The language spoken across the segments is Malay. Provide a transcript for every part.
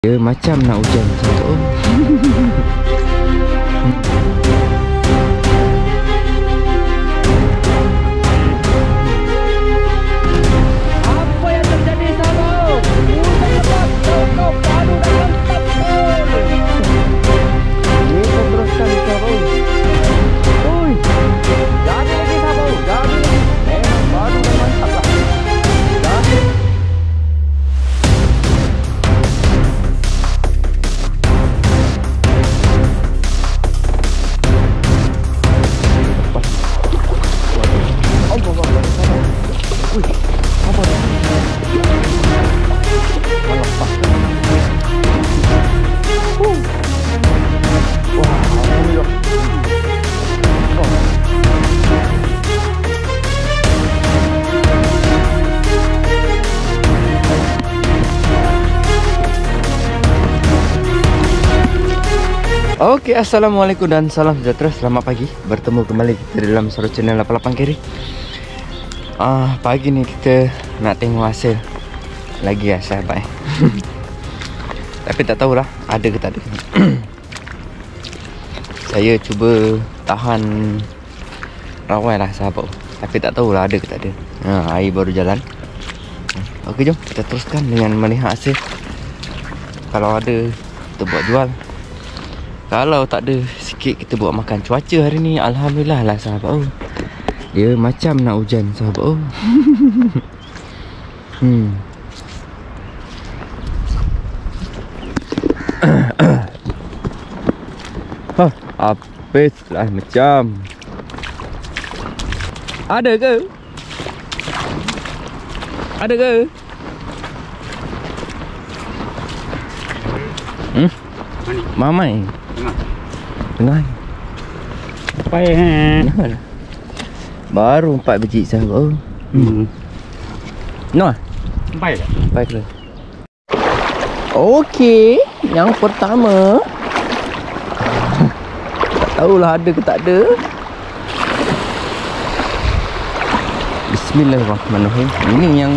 Dia macam nak hujan macam tu. Apa yang terjadi sahabat? Hujan lebat, kau padu dan mantap. Kita teruskan sahabat. Ui, jadi lagi sahabat, jadi lagi. Memang padu dan mantap lah. Jadi. Okey, assalamualaikum dan salam sejahtera. Selamat pagi. Bertemu kembali kita dalam Saro Channel 88 Kiri. Pagi ni kita nak tengok hasil lagi lah sahabat. Tapi tak tahulah ada ke tak ada. Saya cuba tahan rawai lah sahabat. Tapi tak tahulah ada ke tak ada. Air baru jalan. Okey, jom kita teruskan dengan melihat hasil. Kalau ada kita buat jual. Kalau tak ada sikit kita buat makan. Cuaca hari ni alhamdulillah lah sahabat. Dia macam nak hujan sahabat. Habis lah macam. Ada ke? Ada ke? Mamai tengah. Payah baru 4 biji sahabat. No. Baik. Baiklah. Okey, yang pertama. Tak tahulah ada ke tak ada. Bismillahirrahmanirrahim. Ini yang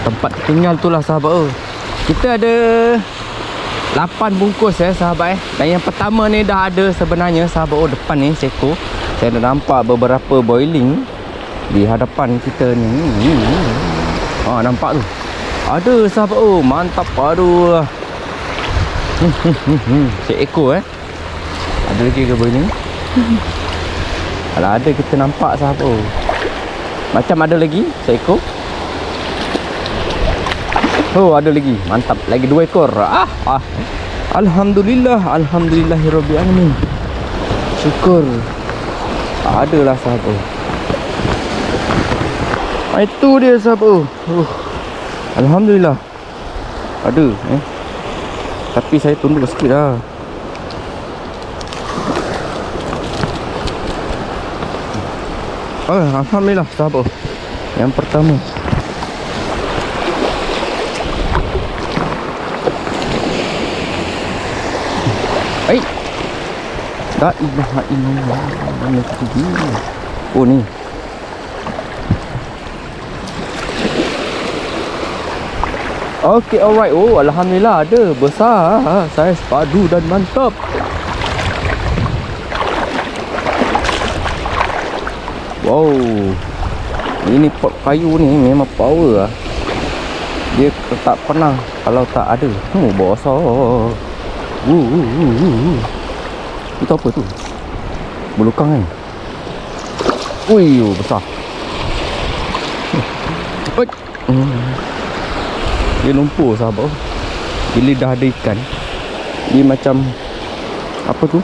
tempat tinggal tu lah sahabat. Kita ada 8 bungkus sahabat. Dan yang pertama ni dah ada sebenarnya sahabat. Depan ni seko. Saya dah nampak beberapa boiling di hadapan kita ni. Nampak tu. Ada sahabat. Mantap padu lah. Seekor Ada lagi ke boiling? Kalau ada kita nampak sahabat. Macam ada lagi seekor. Ada lagi. Mantap. Lagi 2 ekor. Alhamdulillah. Alhamdulillahirabbil alamin. Syukur. Adalah sahabat. Itu dia sahabat. Alhamdulillah. Ada Tapi saya tunduk sikit lah. Alhamdulillah sahabat. Yang pertama. La ilaha illallah. Ni. Okey, alright. Alhamdulillah ada. Besar. Saiz padu dan mantap. Wow. Ini pot kayu ni memang power lah. Dia tak pernah kalau tak ada. Besar. Itu apa tu? Belukang kan? Ui, besar. Dia lumpur sahabat. Bila dah ada ikan, dia macam apa tu?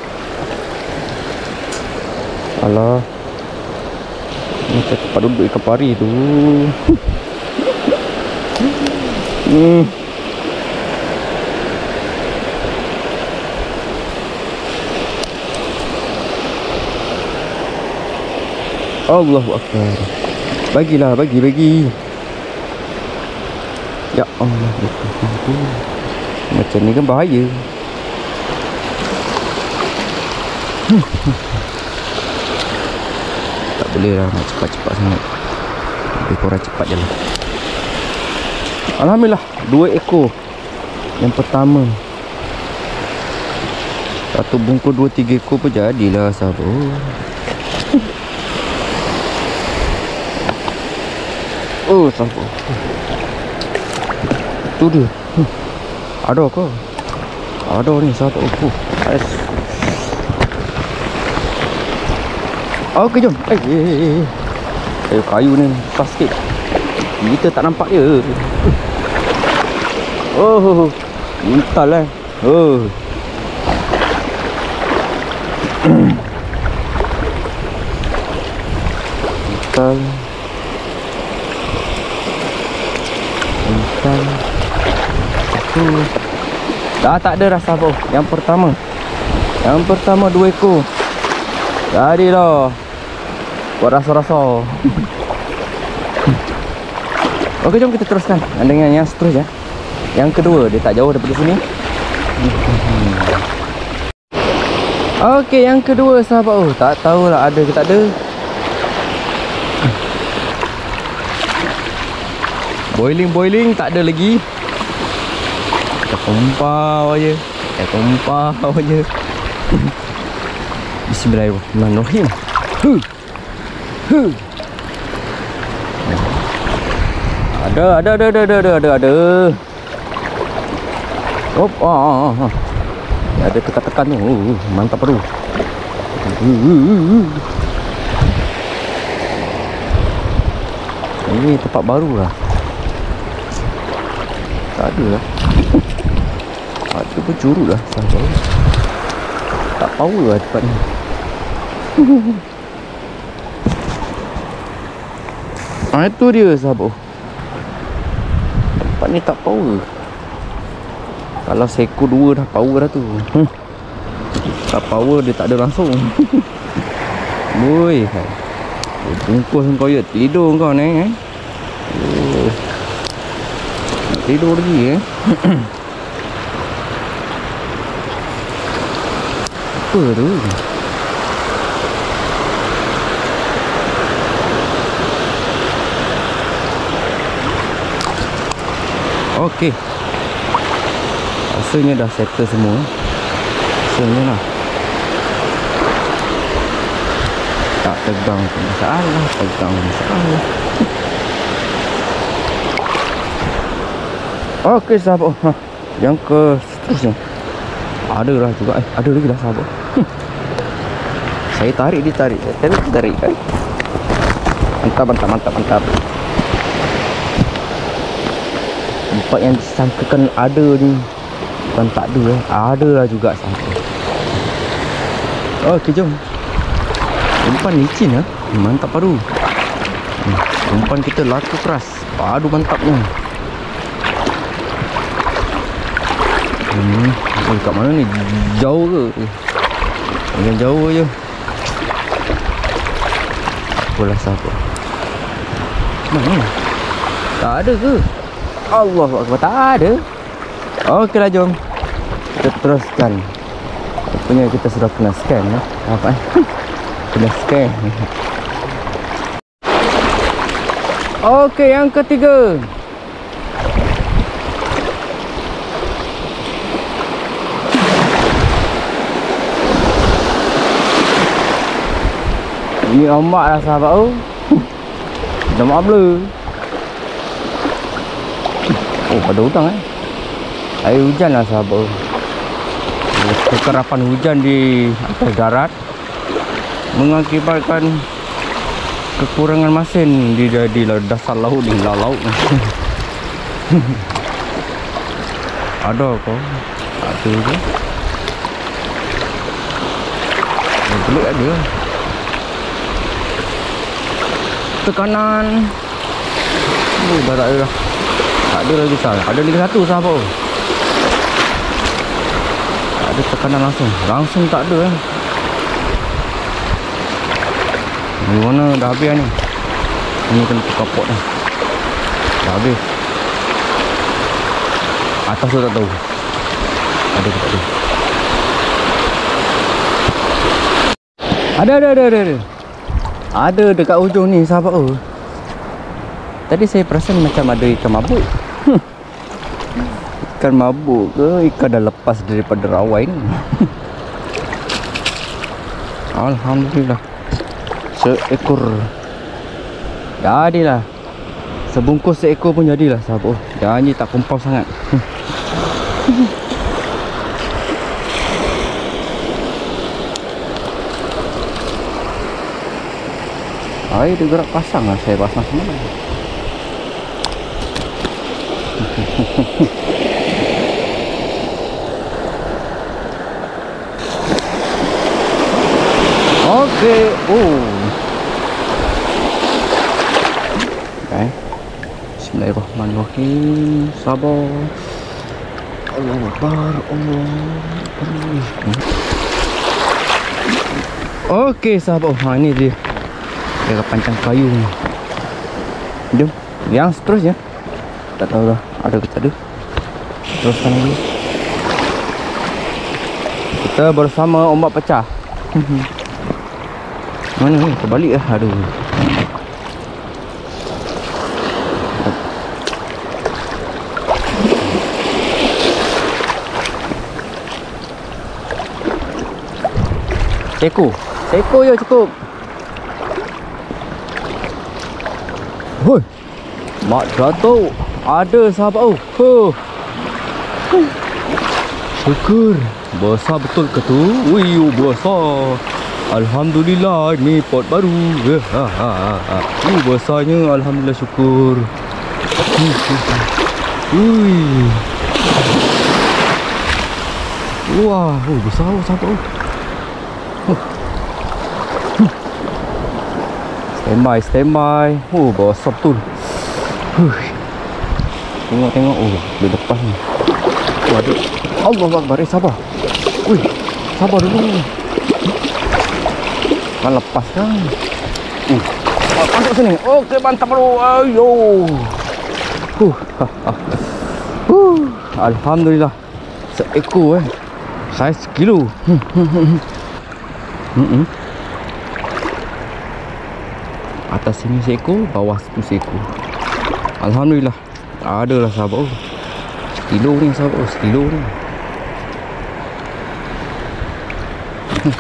Alah, macam tempat duduk ikan pari tu. Allahu Akbar. Bagilah, bagi. Ya Allah. Macam ni kan bahaya. Tak boleh lah nak cepat-cepat sangat. Lebih kurang cepat je lah. Alhamdulillah 2 ekor Yang pertama. Satu bungkus 2-3 ekor pun jadilah sahabat. Oh sahabat. Tu dia. Ada ke? Ada ni sahabat. Okey jom. Kayu ni besar sikit. Kita tak nampak dia. Oh, mental lah. Oh. Mental. Dah tak ada rasa apa. Yang pertama 2 ekor. Jadilah. Buat rasa-rasa. Okey, jom kita teruskan dengan yang seterusnya. Yang kedua, dia tak jauh daripada sini. Okey, yang kedua sahabat. Tak tahulah ada ke tak ada. Boiling tak ada lagi. Kita tumpah aja. Bismillahirrahmanirrahim. Ada. Hop, ada tekan-tekan tu. Mantap bro. Ini tempat baru lah. Tak ada lah. Ada pun curut lah sahabat. Tak power lah tempat ni. Itu dia sahabat. Tempat ni tak power. Kalau seko 2 dah power dah tu. Tak power dia tak ada langsung. Woi. Bungkus kau ya tidur kau ni tidur lagi Apa tu? Okey. Rasanya dah settle semua. Rasanya lah. Tak tegang pun masalah. Tegang pun masalah. Okey sahabat. Yang ke seterusnya. Ada lah juga. Ada lagi lah sahabat. Saya tarik, dia tarik. Saya tarik kan. Mantap. Tempat yang disangkakan ada ni bukan tak ada ada lah juga sahabat. Okey jom. Umpan licin lah. Mantap padu. Umpan kita laku keras. Padu mantapnya. Kat mana ni? Jauh ke? Jangan jauh je. Apalah sahabat. Mana? Tak ada ke? Allah Akbar, tak ada. Okeylah jom. Kita teruskan. Rupanya kita sudah kena scan lah. Apa? Kena scan. Okey, yang ketiga. Ini ombak lah sahabat tu. Dah mak blur. Oh, pada hutang air hujan lah sahabat. Kekerapan hujan di atas darat mengakibatkan kekurangan masin di dasar laut ni. Laut ada ke? Ada ke? Belut ada. Tekanan. Oh, dah tak ada dah. Tak ada lagi sahabat. Ada lagi satu sahabat. Tak ada tekanan langsung tak ada. Di mana dah habis ni. Ini kena tukar pot dah. Dah habis. Atas tu tak tahu. Ada ke tak ada. Ada. Ada dekat ujung ni sahabat. Tadi saya perasan macam ada ikan mabuk. ikan mabuk ke ikan dah lepas daripada rawai ni? Alhamdulillah, seekor jadilah. Sebungkus seekor pun jadilah sahabat. Janji tak kumpau sangat. Air dia gerak pasang lah. Saya pasang semua. Okey. Oh. Okay. Bismillahirrahmanirrahim. Sabar. Allahu Akbar. Okey sahabat. Ini dia. Dia pancang kayu ni. Jom. Yang seterusnya. Tak tahu lah ada ke tak ada. Teruskan lagi. Kita bersama ombak pecah. Mana ni? Terbalik lah. Aduh. Seko. Seko je cukup. Hoi. Mak Dato' ada sahabat. Syukur. Besar betul ke tu? Wih, besar. Alhamdulillah, ni pot baru. Besarnya. Alhamdulillah, syukur. Wih. Wah, besar sahabat. Standby. Besar betul. Tengok. Dia lepas ni. Ada. Allah Akbar. Sabar. Wih, sabar dulu. Kan lepas kan. Masuk sini. Okey, mantap bro. Ayo. Alhamdulillah. Seekor saiz kilo. Atas sini seekor, bawah situ seekor. Alhamdulillah. Adalah sahabat. Sekilo ni sahabat. Sekilo ni.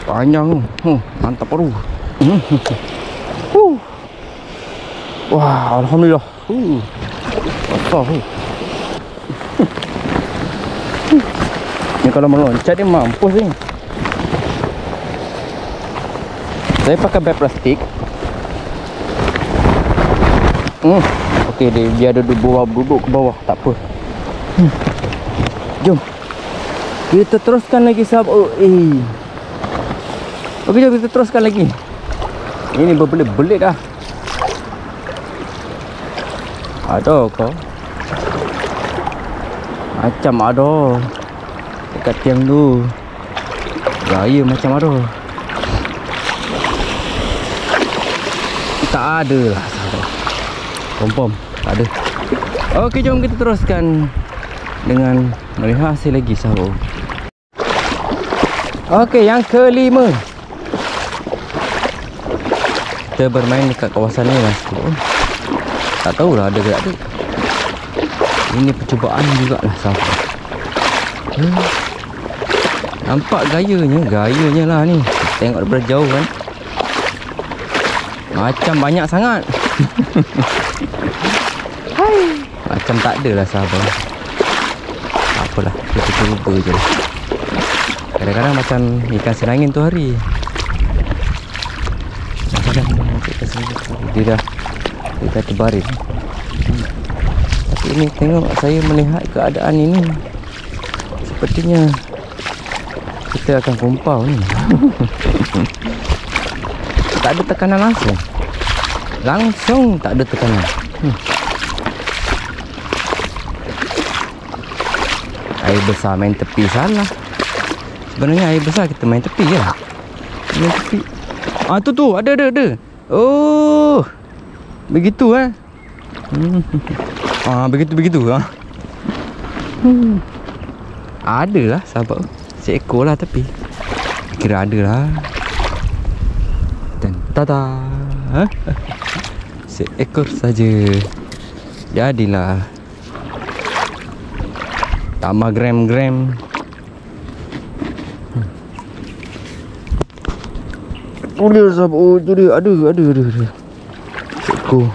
Panjang tu. Mantap baru. Wah, alhamdulillah. Besar tu. Ni kalau meloncat dia mampus ni. Saya pakai beg plastik. Okey, dia ada duduk ke bawah, tak apa. Jom. Kita teruskan lagi sahabat. Okey, jom kita teruskan lagi. Ini berbelit-belit dah. Ada kau? Macam ada. Dekat tiang tu. Raya macam ada. Tak ada lah sahabat. Confirm tak ada. Okey, jom kita teruskan dengan melihat hasil lagi sahabat. Okey, yang kelima. Kita bermain dekat kawasan ni lah sahabat. Tak tahulah ada ke tak ada. Ini percubaan jugalah sahabat. Nampak gayanya lah ni. Tengok daripada jauh kan. Macam banyak sangat. Macam tak ada lah sahabat. Apalah, kita cuba je lah. Kadang-kadang macam ikan serangin tu hari. Dia dah terbaring. Tapi ini tengok, saya melihat keadaan ini sepertinya kita akan kumpau ni. Tak ada tekanan langsung tak ada tekanan. Air besar main tepi salah. Sebenarnya air besar kita main tepi je. Main tepi. Tu ada. Oh. Begitu begitu. Ada lah sahabat. Seekor lah tapi kira ada lah. Dan tada. Seekor saja. Jadilah. Tambah gram-gram. Oh dia sahabat. Oh tu dia. Ada. Cukup.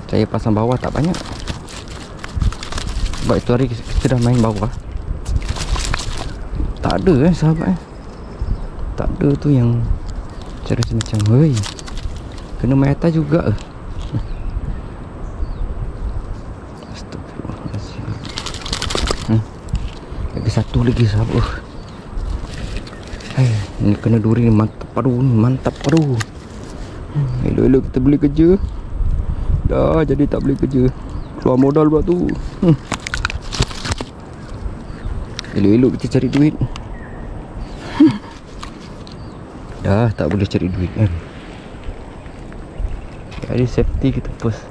Saya pasang bawah tak banyak. Sebab itu hari kita dah main bawah. Tak ada sahabat tak ada tu yang cara semacam hei. Kena main atas juga. Astagfirullahaladzim. Lagi satu lagi sahabat. Hei, ni kena duri ni mantap padu. Elok-elok kita boleh kerja. Dah jadi tak boleh kerja. Keluar modal buat tu. Elok-elok kita cari duit. Dah tak boleh cari duit kan. Jadi safety kita post.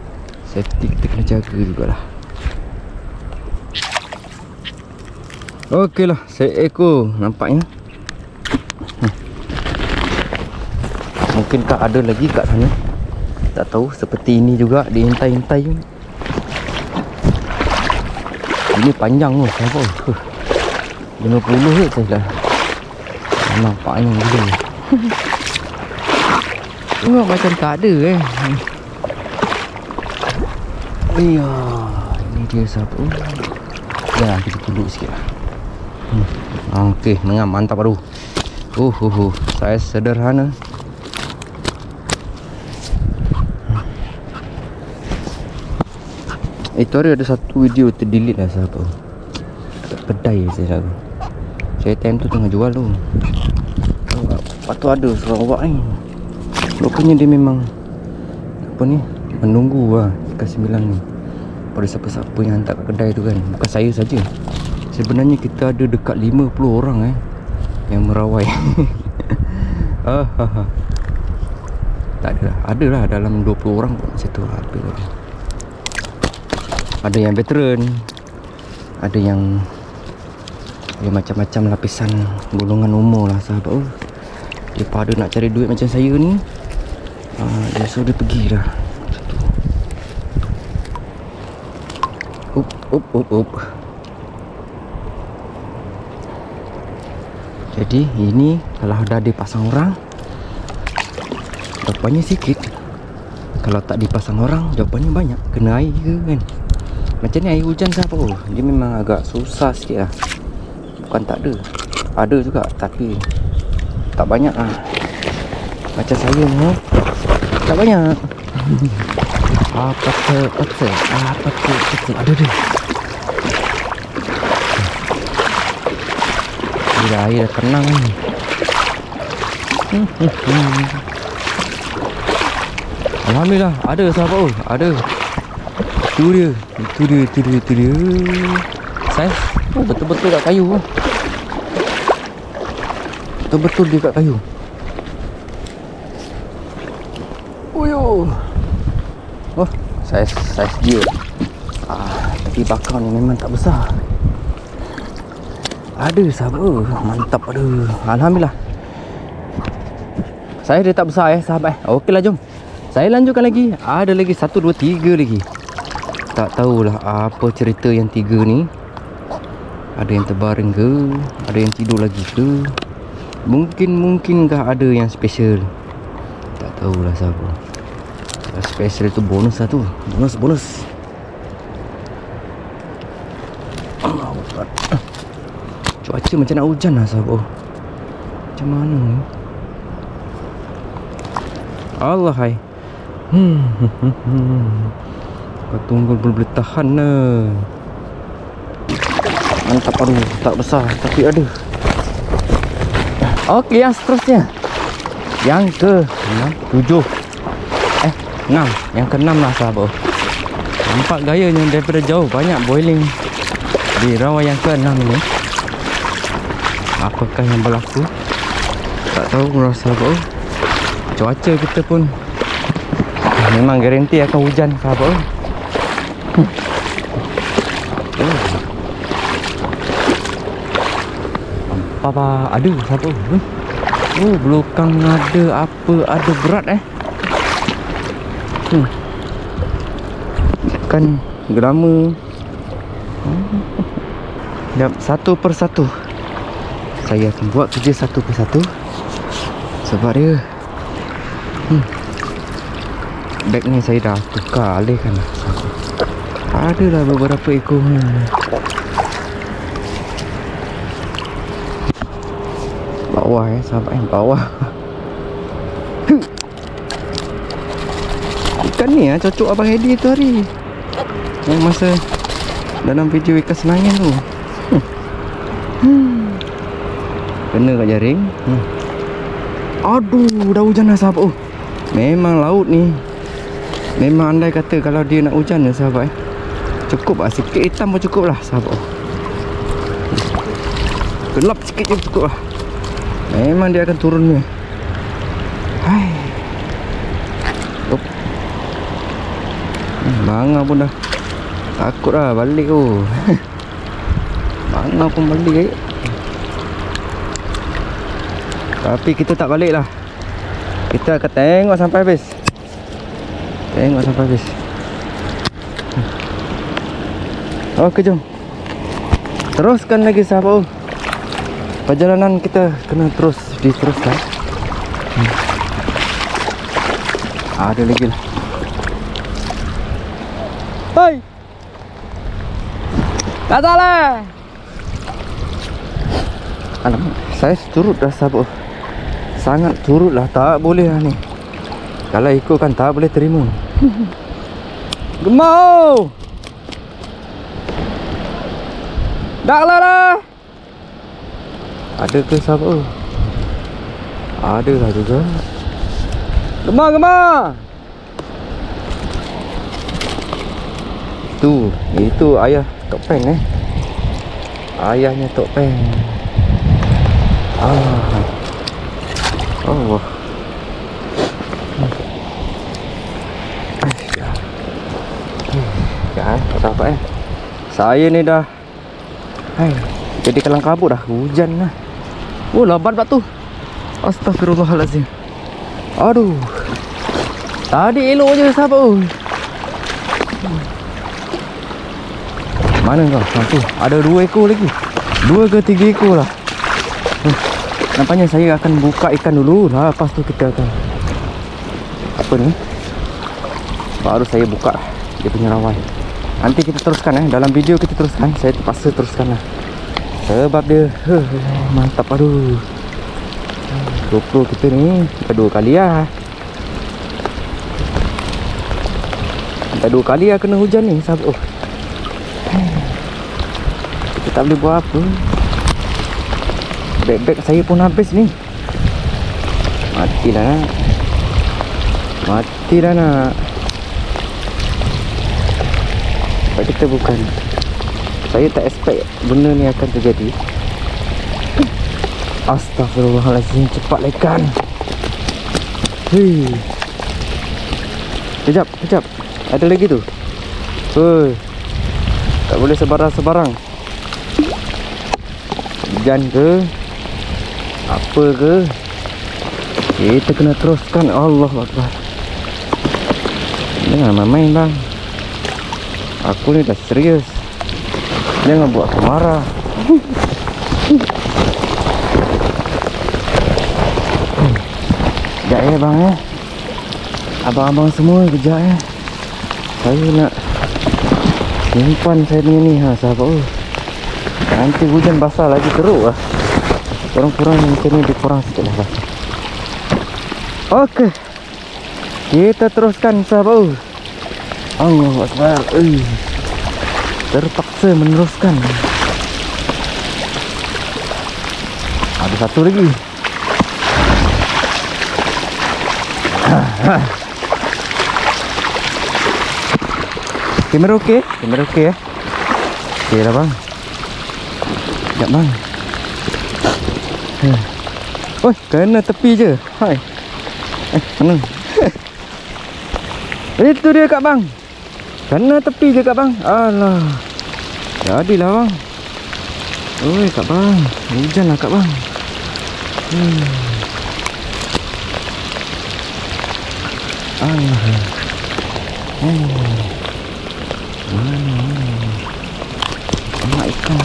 Safety kita kena jaga jugalah. Okey lah, seekor nampaknya. Mungkinkah ada lagi kat sana? Tak tahu, seperti ini juga dihintai-hintai. Ini panjang tu, siapa? 50 je saya dah. Nampaknya gila. Tengok macam tak ada Iya, ini dia siapa? Jangan kita tunduk sikit lah. Okey, mengam mantap baru. Saya sederhana. Itu hari ada satu video terdelete lah sahabat. Dekat kedai saya rasa. Saya time tu tengah jual tu. Lepas tu ada seorang awak ni. Rupanya dia memang apa ni, menunggu lah kasih bilang ni pada siapa-siapa yang hantar kat kedai tu kan. Bukan saya saja. Sebenarnya kita ada dekat 50 orang yang merawai. Tak ada lah. Ada lah dalam 20 orang kot macam tu lah. Ada yang veteran, ada yang macam-macam lapisan golongan umur lah sahabat. Daripada nak cari duit macam saya ni, dia suruh dia pergi dah macam tu. Up. Jadi ini kalau dah dipasang orang, jawapannya sikit. Kalau tak dipasang orang, jawapannya banyak. Kena air ke kan. Macam ni air hujan sahabat. Dia memang agak susah sikit lah. Bukan tak ada, ada juga tapi tak banyak lah. Macam saya ni tak banyak. Apa tu ada dia. Bila air dah tenang ni. Alhamdulillah ada sahabat. Ada. Itu dia. Saiz betul-betul kat kayu. Betul-betul dia kat kayu. Saiz dia. Tapi bakar ni memang tak besar. Ada sahabat. Mantap ada. Alhamdulillah. Saya dia tak besar sahabat. Okeylah, jom saya lanjutkan lagi. Ada lagi 1, 2, 3 lagi. Tak tahulah apa cerita yang 3 ni. Ada yang terbaring ke? Ada yang tidur lagi ke? Mungkinkah ada yang special? Tak tahulah sahabat. Special itu bonus lah tu. Bonus. Cuaca macam nak hujan lah sahabat. Macam mana ni? Allah hai. Kau tunggu boleh tahan lah. Mantap, aduh tak besar tapi ada. Okey, yang seterusnya, yang ke 7 6, yang ke 6 lah sahabat. Nampak gayanya daripada jauh banyak boiling di rawa yang ke 6 ni. Apakah yang berlaku? Tak tahu sahabat. Cuaca kita pun memang garanti akan hujan sahabat. Apa ada sahabat. Belakang ada apa, ada berat kan Gelama. Jap, satu persatu saya akan buat kerja satu persatu. Sebab dia beg ni saya dah tukar alihkan lah. Adalah beberapa ekor bawah sahabat bawah. Ikan ni cocok Abang Eddie tu hari yang masa dalam video ikan senangin tu. Kena kat jaring. Aduh, dah hujan dah sahabat. Memang laut ni, memang andai kata kalau dia nak hujan ni sahabat, cukup lah, sikit hitam pun cukup lah sahabat. Gelap sikit je cukup lah. Memang dia akan turun ni. Hai. Bangau pun dah takut lah balik tu. Bangau pun balik. Tapi kita tak balik lah. Kita akan tengok sampai habis. Tengok sampai habis. Okey, jom teruskan lagi sahabat. Perjalanan kita kena terus diteruskan. Ada lagi lah. Hei, tak salah. Alamak, saya turut dah sahabat. Sangat turut lah, tak boleh lah ni. Kalau ikutkan tak boleh terima. Gemau. Dah lah. Ada ke sahabat? Ada lah juga. Gemar. Itu ayah Tok Peng ayahnya Tok Peng. Oh. Ya, sahabat saya ni dah jadi kalang kabut dah, hujan lah. Oh, lambat pula tu. Astagfirullahalazim. Aduh. Tadi elok je sahabat. Mana kau? Tu ada 2 ekor lagi. 2 ke 3 ekor lah. Nampaknya saya akan buka ikan dulu. Lepas tu kita akan apa ni? Baru saya buka dia punya rawai. Nanti kita teruskan dalam video kita teruskan. Saya terpaksa teruskan lah. Sebab dia mantap. Aduh, GoPro kita ni dah 2 kali lah. Dah 2 kali lah kena hujan ni sahabat. Kita tak boleh buat apa. Beg-beg saya pun habis ni. Matilah nak. Sebab kita bukan, saya tak expect benda ni akan terjadi. Astagfirullahaladzim, cepatlah ikan. Kejap. Ada lagi tu. Tak boleh sebarang-sebarang. Hujan ke apa ke, kita kena teruskan. Allahuakbar. Jangan main bang. Aku ni dah serius. Jangan buat aku marah. Kejap bang abang-abang semua kejap saya nak simpan saya punya ni sahabat. Nanti hujan basah lagi teruk lah. Kurang-kurang macam ni dikurang sikit lah basah. Okey, kita teruskan sahabat. Allahuakbar. Terpaksa meneruskan. Ada satu lagi. Kamera okey? Kamera okey okey lah bang. Sekejap bang. Oi, kena tepi je. Hai. Mana? Itu dia kak bang. Kena tepi je kak bang. Alah. Jadilah bang. Oi kak bang. Hujan lah kak bang. Anak ikan.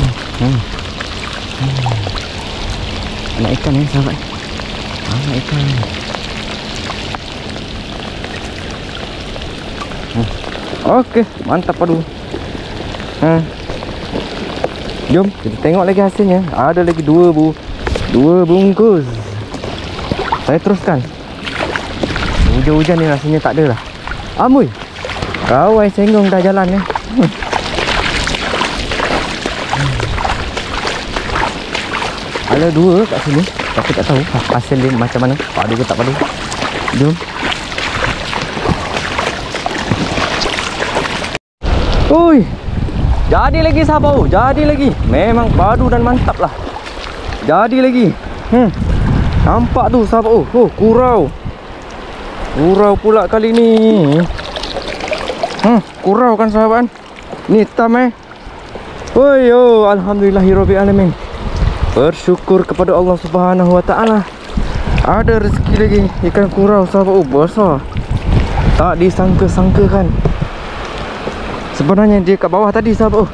Anak ikan ni sahabat. Anak ikan. Okey, mantap padu. Jom kita tengok lagi hasilnya. Ada lagi dua bungkus. Saya teruskan. Hujan-hujan ni rasanya tak ada lah. Amuy, kawai senggong dah jalan ni. Ada dua kat sini, tapi tak tahu hasil dia macam mana. Padu ke tak padu. Jom. Ui, jadi lagi sahabat. Jadi lagi. Memang padu dan mantap lah. Jadi lagi. Nampak tu sahabat. Kurau. Kurau pula kali ni. Kurau kan sahabat. Ni hitam Oi, alhamdulillahirabbil alamin. Bersyukur kepada Allah Subhanahu Wa Taala. Ada rezeki lagi ikan kurau sahabat. Besar. Tak disangka-sangkakan. Sebenarnya dia kat bawah tadi sahabat.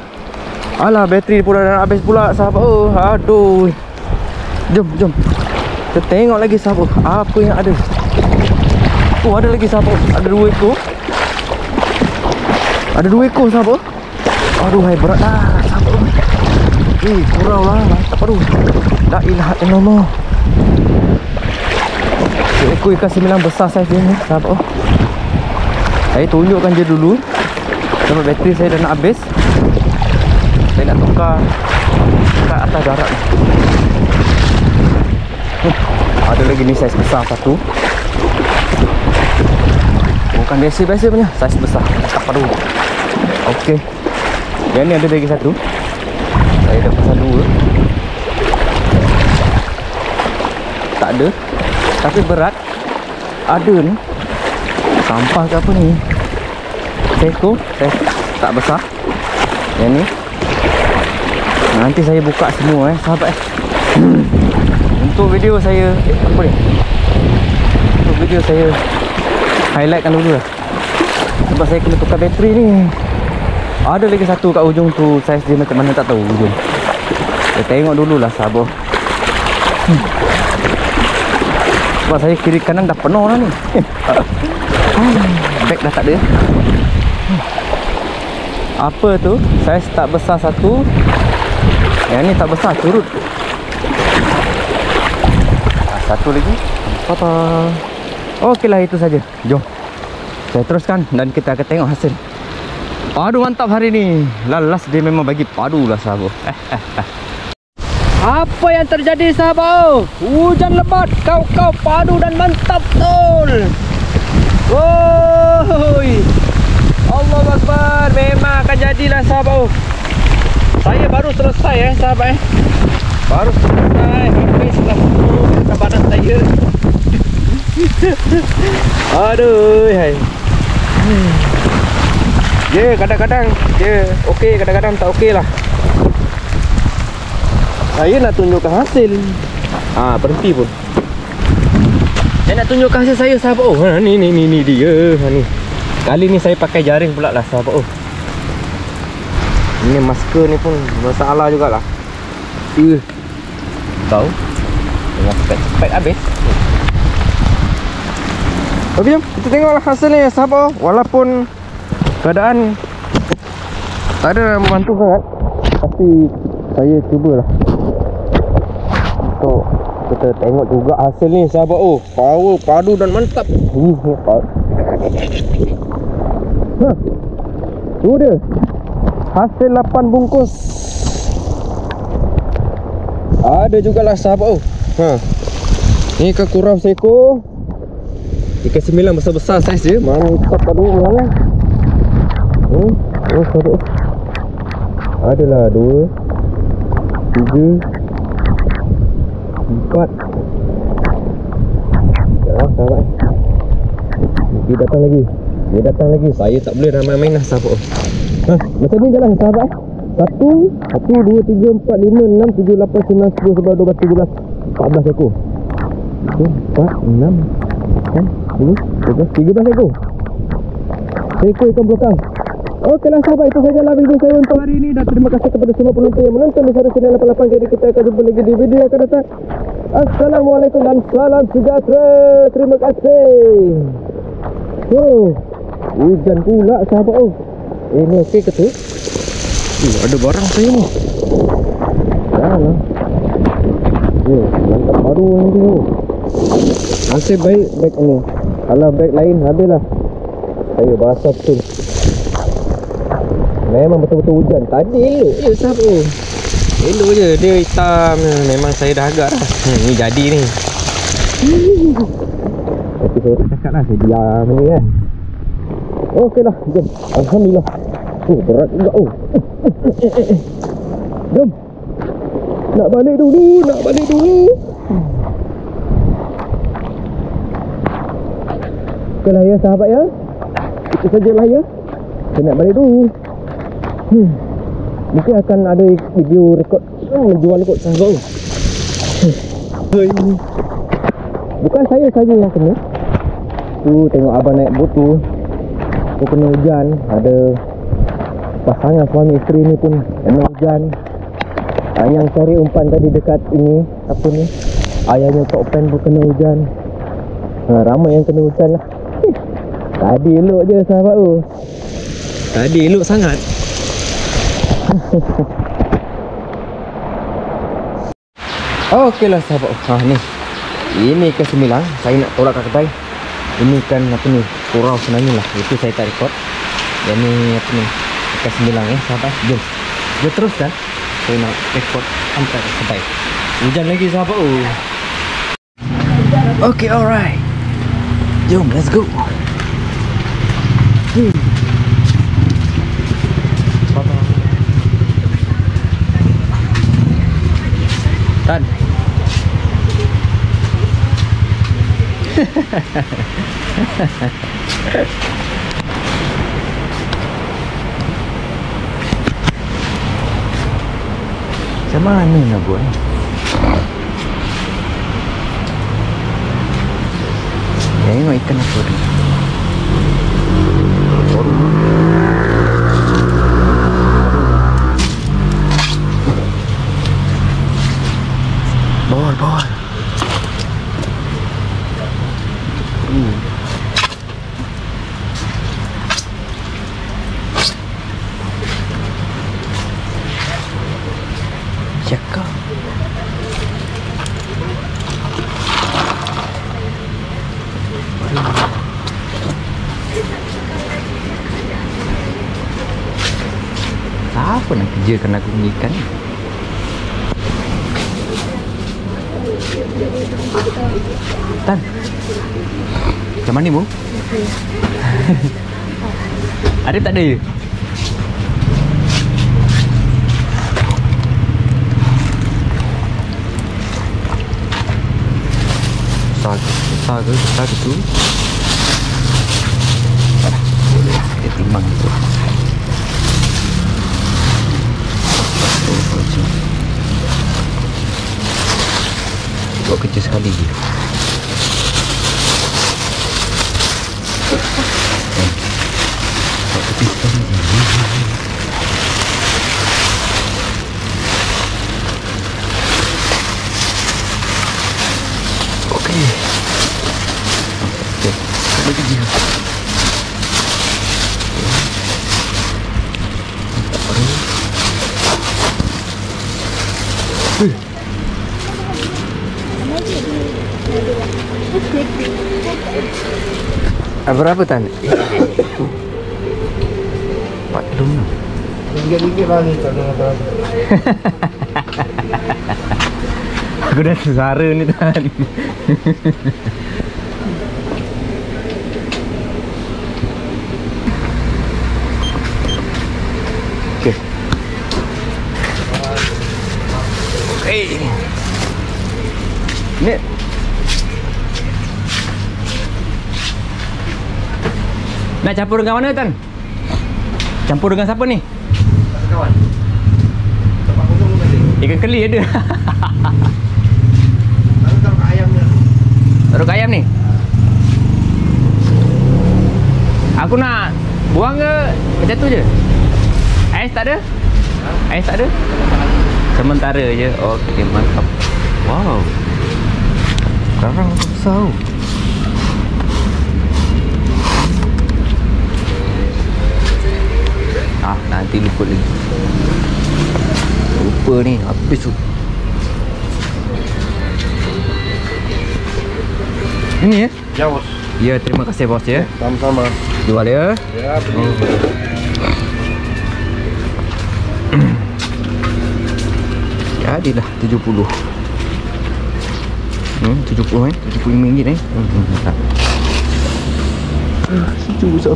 Alah, bateri pula dah habis pula sahabat. Aduh. Jom. Kita tengok lagi sahabat apa yang ada. Ada lagi sahabat. Ada 2 ekor. Ada 2 ekor sahabat. Aduh, hai berat dah sahabat. Kurau lah. Mantap aduh. La ilaha illallah. Ekor ikan semilang besar saiz dia ni sahabat. Saya tunjukkan je dulu. Sebab bateri saya dah nak habis. Saya nak tukar kat atas darat ni. Ada lagi ni saiz besar satu. Bukan biasa-biasa punya, saiz besar. Tak padu. Okey. Yang ni ada lagi satu. Saya dah pasang 2. Tak ada. Tapi berat. Ada ni. Sampah ke apa ni? Seko. Tak besar. Yang ni. Nanti saya buka semua sahabat. Untuk video saya apa ni? Untuk video saya highlightkan dulu lah. Sebab saya kena tukar bateri ni. Ada lagi satu kat ujung tu. Saiz dia macam mana tak tahu ujung. Kita tengok dululah sahabat. Sebab saya kiri kanan dah penuh lah ni. Bag dah tak ada. Apa tu? Saiz tak besar satu. Yang ni tak besar, curut. Satu lagi. Patah. Okeylah, itu saja. Jom saya teruskan dan kita akan tengok hasil. Padu mantap hari ni. Lalas dia memang bagi padu lah sahabat. Apa yang terjadi sahabat? Hujan lebat, kau padu dan mantap betul. Woi, Allahu Akbar. Memang akan jadilah sahabat. Saya baru selesai sahabat. Baru selesai. Habislah ke badan saya. Aduh, hai. Kadang-kadang dia okey, kadang-kadang tak okey lah. Saya nak tunjukkan hasil. Berhenti pun. Saya nak tunjukkan hasil saya sahabat. Ni dia. Ni. Kali ni saya pakai jaring pula lah sahabat. Ini masker ni pun masalah jugalah. Tahu? Dengan spek habis. Okey, jom kita tengoklah hasilnya sahabat. Walaupun keadaan tak ada membantu sangat, tapi saya cubalah untuk kita tengok juga hasil ni sahabat. Power, padu dan mantap. Tu dia hasil 8 bungkus. Ada jugalah sahabat. Ni ikan kurau seko. Ikan semilang besar-besar saiz dia. Mantap padu lah. Sahabat. Adalah 2 3 4. Sahabat. Dia datang lagi. Saya tak boleh ramai-main lah sahabat. Macam ni jalan sahabat. 1 2 3 4 5 6 7 8 9 10 11 12 13 14 ekor. 4 6 10 12 13 ekor. Ekor ikan belakang. Okeylah sahabat, itu sajalah video saya untuk hari ini. Dan terima kasih kepada semua penonton yang menonton di channel 88. Jadi kita akan jumpa lagi di video yang akan datang. Assalamualaikum dan salam sejahtera. Terima kasih. Hujan pula sahabat. Ini okey ke tu? Ada barang saya ni. Janganlah. Mantap baru ni tu. Nasib baik beg ni. Kalau beg lain habislah. Saya basah betul. Memang betul-betul hujan. Tadi elok je sahabat. Elok je. Dia hitam. Memang saya dah agak dah. Ni jadi ni. Tapi saya tak cakap lah. Saya diam ni kan. Okeylah. Jom. Alhamdulillah. Berat juga. Jom. Nak balik dulu. Okeylah ya sahabat ya. Itu sajalah ya. Saya nak balik dulu. Mungkin akan ada video rekod menjual kot sahabat. Bukan saya saja yang kena. Tu tengok abang naik bot tu kena hujan. Ada pasangan suami isteri ni pun kena hujan. Yang cari umpan tadi dekat ini, apa ni, ayahnya Tok Pen pun kena hujan. Ramai yang kena hujan lah. Tadi elok je sahabat tu. Tadi elok sangat. Okeylah sahabat. Ni. Ini ke 9. Saya nak tolak ke kedai. Ini kan apa ni, kurau sebenarnya lah. Itu saya tak rekod. Yang ni apa ni, ke 9 ya sahabat. Jom. Dia teruskan. Saya nak rekod sampai ke kedai. Hujan lagi sahabat. Okay, alright. Jom, let's go. Tan. Macam mana nak buat ni? Tengok ikan apa tu. Bawal. Cakap. Siapa nak kerjakan aku punya ikan ni? Tan, macam mana bu? Arif tak ada? Besar ke tu? Dia timbang tu. Buat kecil sekali je. Buat kecil sekali je. Okey. Okey. Lagi je. Berapa Tan? RM4. RM3 lagi tak ada apa. Aku dah sesara ni Tan. Okey. Ni nak campur dengan mana Tan? Campur dengan siapa ni? Kawan. Tempat kosong tu tadi. Ikan keli ada. Lalu taruh kat ayam dia. Taruh kat ayam ni? Aku nak Buang ke macam tu je? Ais tak ada? Ais tak ada? Sementara je. Okey, mantap. Wow. Karang besar tau. Nanti luput lagi. Lupa ni, habis tu. Ini ya? Ya bos. Ya, terima kasih bos ya. Sama-sama. Jual ya. Ya betul. Jadilah 70. 70 75 ringgit eh. Sejuk besar.